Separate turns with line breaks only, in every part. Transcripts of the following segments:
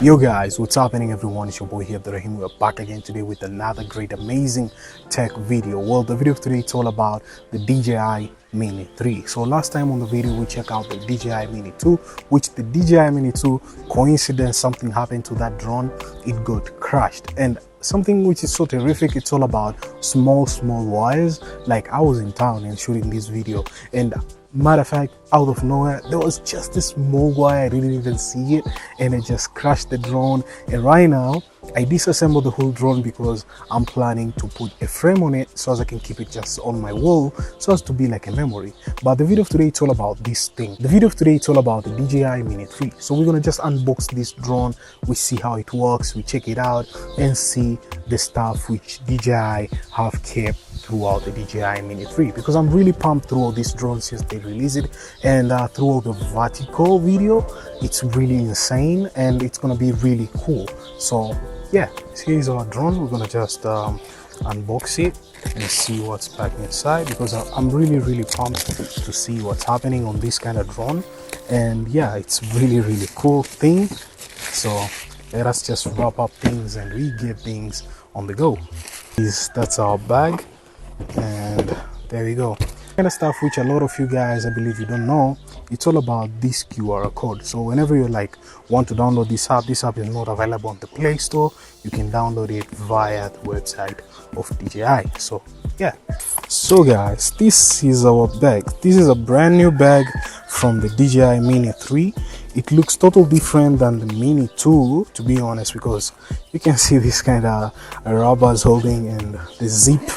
Yo guys, what's happening everyone? It's your boy here, Abdurrahim. We're back again today with another great amazing tech video. Well, the video of today it's all about the DJI Mini 3. So last time on the video we checked out the DJI Mini 2, which the DJI Mini 2, coincidence, something happened to that drone, it got crashed. And something which is so terrific, it's all about small wires. Like I was in town and shooting this video, and matter of fact, out of nowhere there was just this small wire. I didn't even see it and it just crashed the drone. And right now I disassembled the whole drone because I'm planning to put a frame on it so as I can keep it just on my wall so as to be like a memory. But the video of today it's all about this thing. The video of today it's all about the DJI Mini 3. So we're gonna just unbox this drone, we see how it works, we check it out and see the stuff which DJI have kept throughout the DJI Mini 3, because I'm really pumped through all these drones since they released it. And through the vertical video, it's really insane and it's gonna be really cool. So yeah, here's our drone. We're gonna just unbox it and see what's back inside, because I'm really pumped to see what's happening on this kind of drone. And yeah, it's really cool thing. So let us just wrap up things and we get things on the go. That's our bag, and there we go. Kind of stuff which a lot of you guys, I believe you don't know, it's all about this QR code. So whenever you like want to download this app is not available on the Play Store. You can download it via the website of DJI. So yeah, so guys, this is our bag. This is a brand new bag from the DJI Mini 3. It looks totally different than the Mini 2, to be honest, because you can see this kind of rubbers holding and the zip,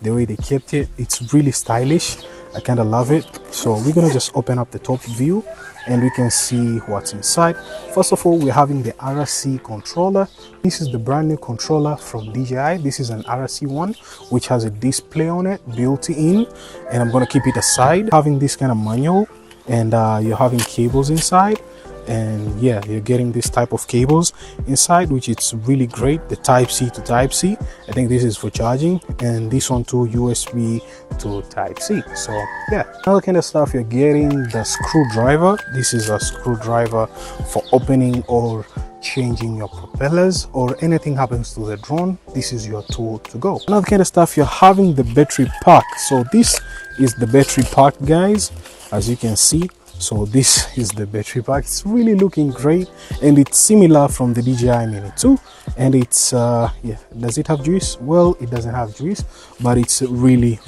the way they kept it. It's really stylish. I kind of love it. So we're gonna just open up the top view and we can see what's inside. First of all, we're having the RC controller. This is the brand new controller from DJI. This is an RC one which has a display on it built in, and I'm gonna keep it aside. Having this kind of manual, and you're having cables inside. And yeah, you're getting this type of cables inside, which it's really great. The type C to type C, I think this is for charging, and this one to USB to type C. So yeah, another kind of stuff, you're getting the screwdriver. This is a screwdriver for opening or changing your propellers, or anything happens to the drone, this is your tool to go. Another kind of stuff, you're having the battery pack. So this is the battery pack, guys, as you can see. So this is the battery pack. It's really looking great, and it's similar from the DJI Mini 2. And it's yeah, does it have juice? Well, it doesn't have juice, but it's really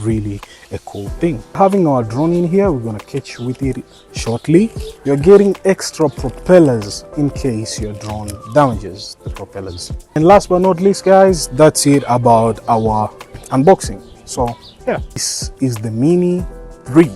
a cool thing. Having our drone in here, we're gonna catch with it shortly. You're getting extra propellers in case your drone damages the propellers. And last but not least, guys, that's it about our unboxing. So yeah, this is the Mini 3.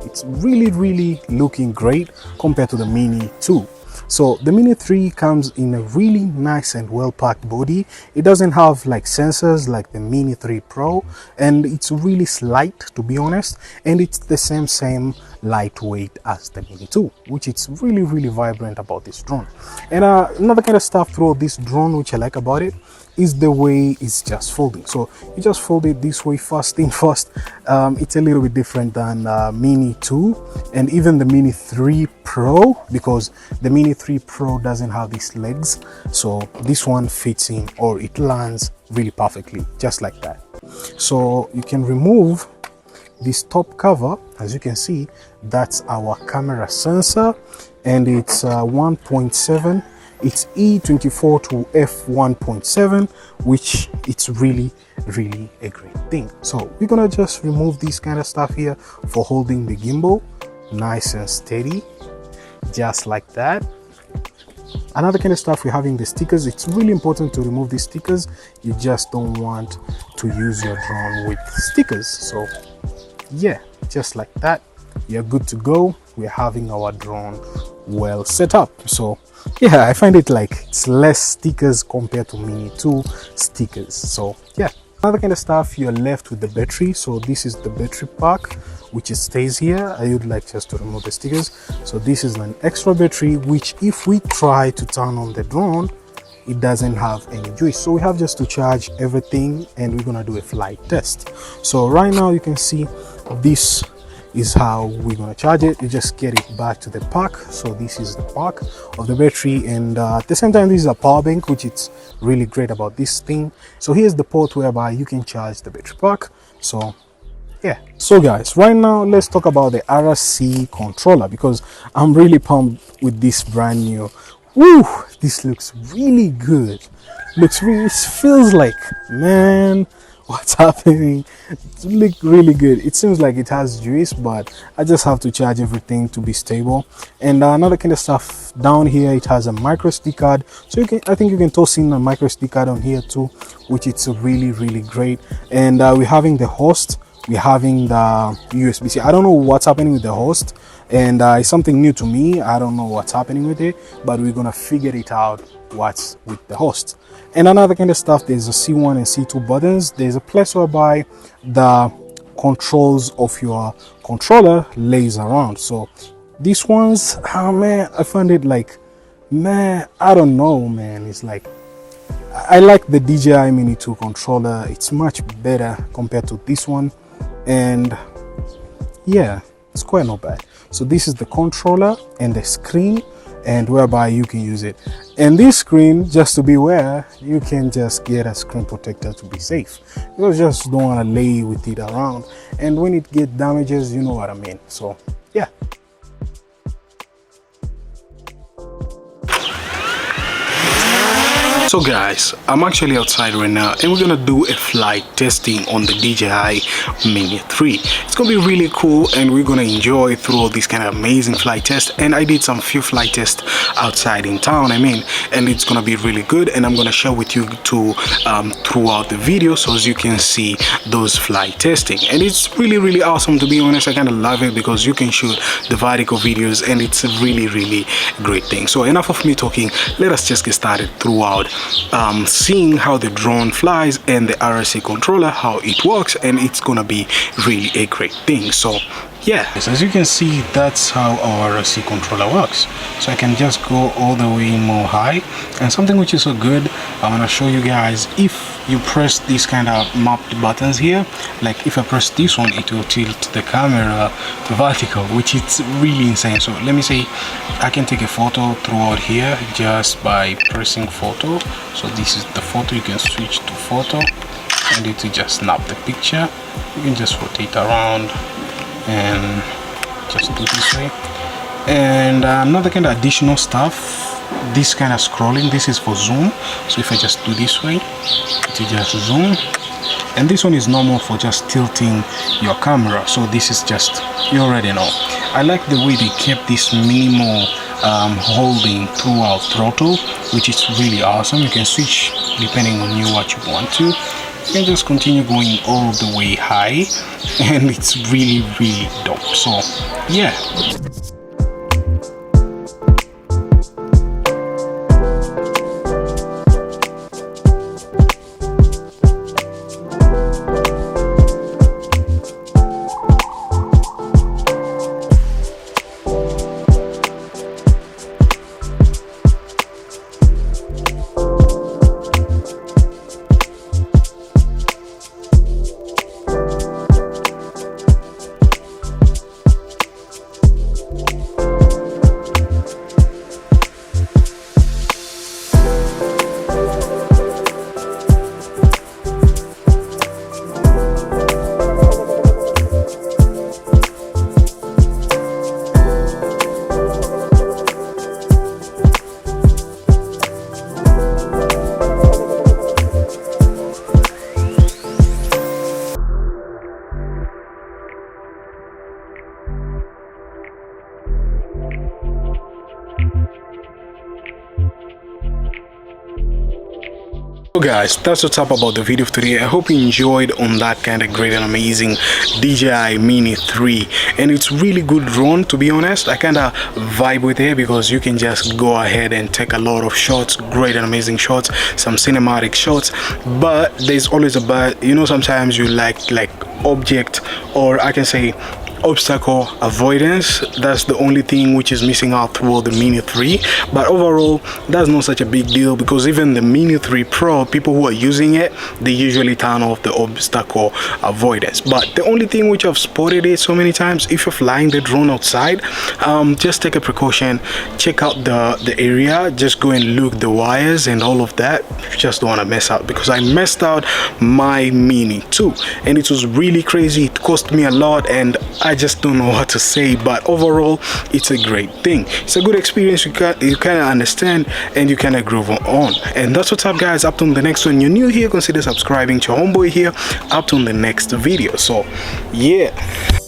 It's really looking great compared to the Mini 2. So the Mini 3 comes in a really nice and well packed body. It doesn't have like sensors like the Mini 3 Pro, and it's really slight, to be honest, and it's the same lightweight as the Mini 2, which it's really vibrant about this drone. And another kind of stuff through this drone which I like about it is the way it's just folding. So you just fold it this way, first thing first. It's a little bit different than Mini 2 and even the Mini 3 Pro, because the Mini 3 Pro doesn't have these legs. So this one fits in, or it lands really perfectly, just like that. So you can remove this top cover. As you can see, that's our camera sensor, and it's 1.7. It's E24 to f1.7, which it's really a great thing. So we're gonna just remove this kind of stuff here for holding the gimbal nice and steady, just like that. Another kind of stuff, we're having the stickers. It's really important to remove these stickers. You just don't want to use your drone with stickers. So yeah, just like that, you're good to go. We're having our drone well set up. So yeah, I find it like it's less stickers compared to Mini 2 stickers. So yeah, another kind of stuff, you're left with the battery. So this is the battery pack, which it stays here. I would like just to remove the stickers. So this is an extra battery, which if we try to turn on the drone, it doesn't have any juice. So we have just to charge everything, and we're gonna do a flight test. So right now you can see this is how we're gonna charge it. You just get it back to the pack. So this is the pack of the battery, and at the same time this is a power bank, which is really great about this thing. So here's the port whereby you can charge the battery pack. So yeah, so guys, right now let's talk about the RC controller, because I'm really pumped with this brand new. Woo, this looks really good. Looks really, it feels like, man, what's happening? It looks really good. It seems like it has juice, but I just have to charge everything to be stable. And another kind of stuff down here, it has a micro SD card, so you can, I think you can toss in a micro SD card on here too, which is really great. And we're having the host, we're having the USB-C. I don't know what's happening with the host, and it's something new to me. I don't know what's happening with it, but we're gonna figure it out what's with the host. And another kind of stuff, there's a C1 and C2 buttons. There's a place whereby the controls of your controller lays around. So these ones, oh man, I found it like, man, I don't know, man. It's like, I like the DJI Mini 2 controller. It's much better compared to this one, and yeah, it's quite not bad. So this is the controller and the screen, and whereby you can use it. And this screen, just to be aware, you can just get a screen protector to be safe. You just don't want to lay with it around, and when it gets damages, you know what I mean. So yeah. So guys, I'm actually outside right now, and we're gonna do a flight testing on the DJI Mini 3. It's gonna be really cool, and we're gonna enjoy through all these kind of amazing flight tests. And I did some few flight tests outside in town, and it's gonna be really good, and I'm gonna share with you too throughout the video, so as you can see those flight testing. And it's really awesome, to be honest. I kind of love it because you can shoot the vertical videos, and it's a really great thing. So enough of me talking, let us just get started throughout seeing how the drone flies and the RC controller, how it works, and it's gonna be really a great thing. So yeah, so as you can see, that's how our RC controller works. So I can just go all the way more high, and something which is so good, I want to show you guys, if you press these kind of mapped buttons here, like if I press this one, it will tilt the camera vertical, which is really insane. So let me say I can take a photo throughout here just by pressing photo. So this is the photo, you can switch to photo, and it will just snap the picture. You can just rotate around and just do this way. And another kind of additional stuff, this kind of scrolling, this is for zoom. So if I just do this way, it will just zoom. And this one is normal for just tilting your camera. So this is just, you already know. I like the way they kept this minimal holding throughout throttle, which is really awesome. You can switch depending on you what you want to. You can just continue going all the way high, and it's really dope. So yeah. So guys, that's what's up about the video today. I hope you enjoyed on that kind of great and amazing DJI Mini 3, and it's really good drone, to be honest. I kind of vibe with it because you can just go ahead and take a lot of shots, great and amazing shots, some cinematic shots. But there's always a but, you know, sometimes you like object, or I can say obstacle avoidance. That's the only thing which is missing out through the Mini 3, but overall that's not such a big deal, because even the Mini 3 Pro, people who are using it, they usually turn off the obstacle avoidance. But the only thing which I've spotted it so many times, if you're flying the drone outside, just take a precaution, check out the area, just go and look the wires and all of that. You just don't want to mess out, because I messed out my Mini too, and it was really crazy. It cost me a lot, and I just don't know what to say, but overall it's a great thing. It's a good experience. You kind of understand and you kind of groove on. And that's what's up, guys. Up to the next one. You're new here, consider subscribing to Homeboy here. Up to the next video. So yeah.